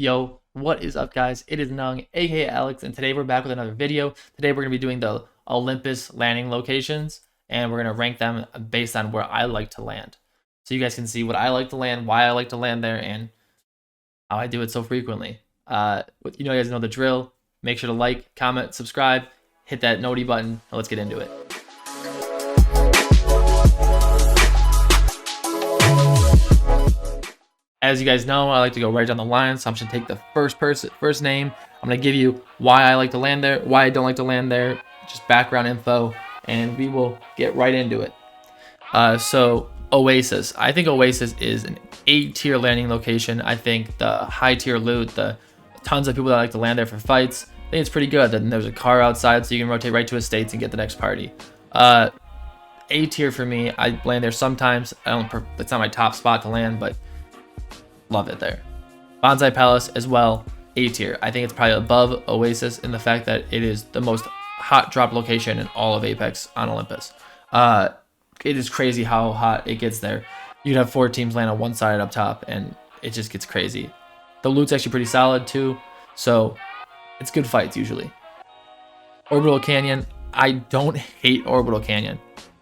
Yo, what is up, guys? It is Nung, aka Alex, and today we're back with another video. Today we're going to be doing the Olympus landing locations, and we're going to rank them based on where I like to land. So you guys can see what I like to land, why I like to land there, and how I do it so frequently. You guys know the drill. Make sure to like, comment, subscribe, hit that noti button, and let's get into it. As you guys know, I like to go right down the line, so I'm just gonna take the first name. I'm gonna give you why I like to land there, why I don't like to land there, just background info, and we will get right into it. So Oasis. I think Oasis is an A-tier landing location. I think the high-tier loot, the tons of people that like to land there for fights, I think it's pretty good. Then there's a car outside, so you can rotate right to estates and get the next party. A-tier for me. I land there sometimes. It's not my top spot to land, but love it there. Bonsai Palace as well, A tier. I think it's probably above Oasis in the fact that it is the most hot drop location in all of Apex on Olympus. It is crazy how hot it gets there. You'd have 4 teams land on one side up top, and it just gets crazy. The loot's actually pretty solid too, so it's good fights usually. Orbital Canyon. I don't hate Orbital Canyon.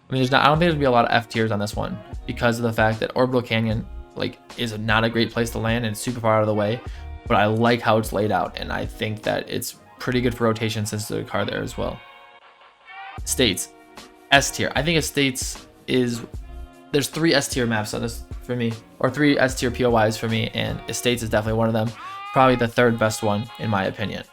I mean, I don't think there's gonna be a lot of F tiers on this one because of the fact that Orbital Canyon is not a great place to land and it's super far out of the way, but I like how it's laid out, and I think that it's pretty good for rotation since there's a car there as well. Estates, S tier. I think Estates there's 3 S tier maps on this for me, or 3 S tier POIs for me, and Estates is definitely one of them. Probably the third best one in my opinion.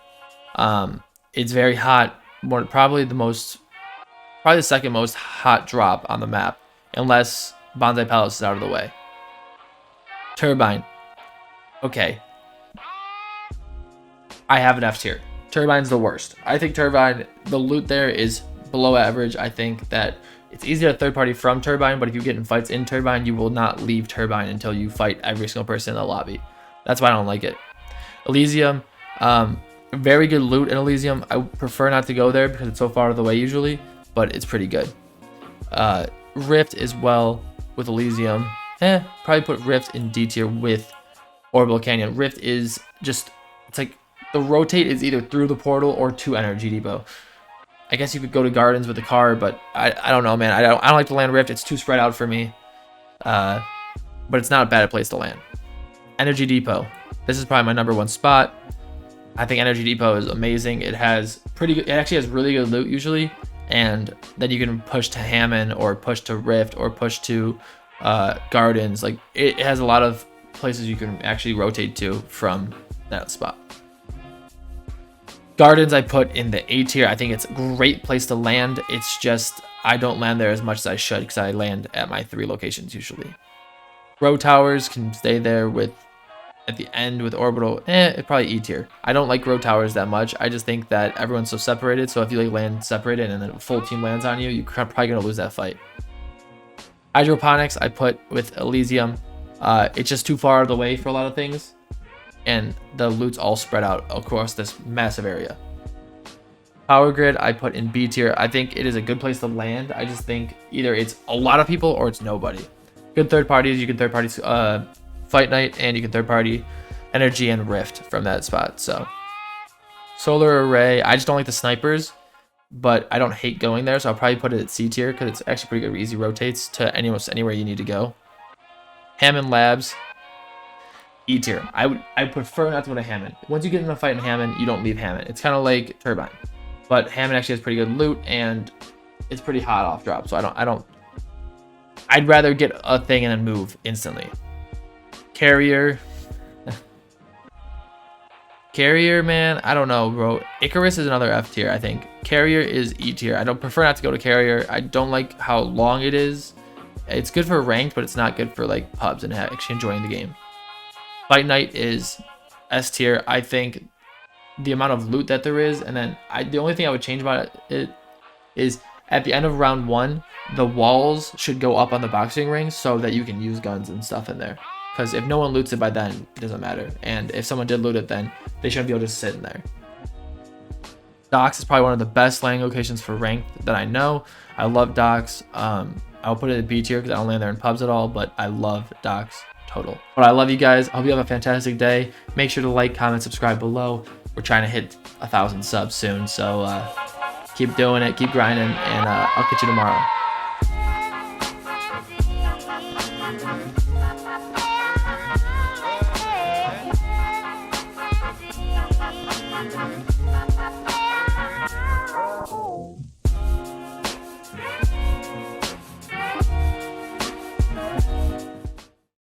It's very hot, probably the second most hot drop on the map, unless Bonsai Palace is out of the way. Turbine. Okay. I have an F tier. Turbine's the worst. I think Turbine, the loot there is below average. I think that it's easy to third party from Turbine, but if you get in fights in Turbine, you will not leave Turbine until you fight every single person in the lobby. That's why I don't like it. Elysium. Very good loot in Elysium. I prefer not to go there because it's so far out of the way usually, but it's pretty good. Rift as well with Elysium. Probably put Rift in D tier with Orbital Canyon. Rift is just, it's like the rotate is either through the portal or to Energy Depot. I guess you could go to Gardens with the car, but I don't know, man. I don't like to land Rift. It's too spread out for me. But it's not a bad place to land. Energy Depot. This is probably my #1 spot. I think Energy Depot is amazing. It has it actually has really good loot usually, and then you can push to Hammond or push to Rift or push to Gardens. Like it has a lot of places you can actually rotate to from that spot. Gardens I put in the A tier. I think it's a great place to land. It's just I don't land there as much as I should because I land at my 3 locations usually. Row Towers can stay there at the end with Orbital. It's probably E tier. I don't like row towers that much. I just think that everyone's so separated, so if you land separated and then a full team lands on you, you're probably gonna lose that fight. Hydroponics I put with Elysium. It's just too far out of the way for a lot of things, and the loot's all spread out across this massive area. Power Grid I put in B tier. I think it is a good place to land. I just think either it's a lot of people or it's nobody. Good third parties. You can third party Fight Night, and you can third party Energy and Rift from that spot. So Solar Array, I just don't like the snipers, but I don't hate going there, so I'll probably put it at C tier because it's actually pretty good. Easy rotates to almost anywhere you need to go. Hammond Labs, E tier. I prefer not to go to Hammond. Once you get in a fight in Hammond, you don't leave Hammond. It's kind of like Turbine, but Hammond actually has pretty good loot and it's pretty hot off drop. So I'd rather get a thing and then move instantly. Carrier. Carrier, man, I don't know, bro. Icarus is another F tier, I think. Carrier is E tier. I don't prefer not to go to Carrier. I don't like how long it is. It's good for ranked, but it's not good for like pubs and actually enjoying the game. Fight Night is S tier. I think the amount of loot that there is, and then the only thing I would change about it is at the end of round 1, the walls should go up on the boxing ring so that you can use guns and stuff in there. Because if no one loots it by then, it doesn't matter. And if someone did loot it then, they shouldn't be able to just sit in there. Docks is probably one of the best landing locations for ranked that I know. I love Docks. I'll put it at B tier because I don't land there in pubs at all, but I love Docks total. But I love you guys. I hope you have a fantastic day. Make sure to like, comment, subscribe below. We're trying to hit 1,000 subs soon, so keep doing it, keep grinding, and I'll catch you tomorrow.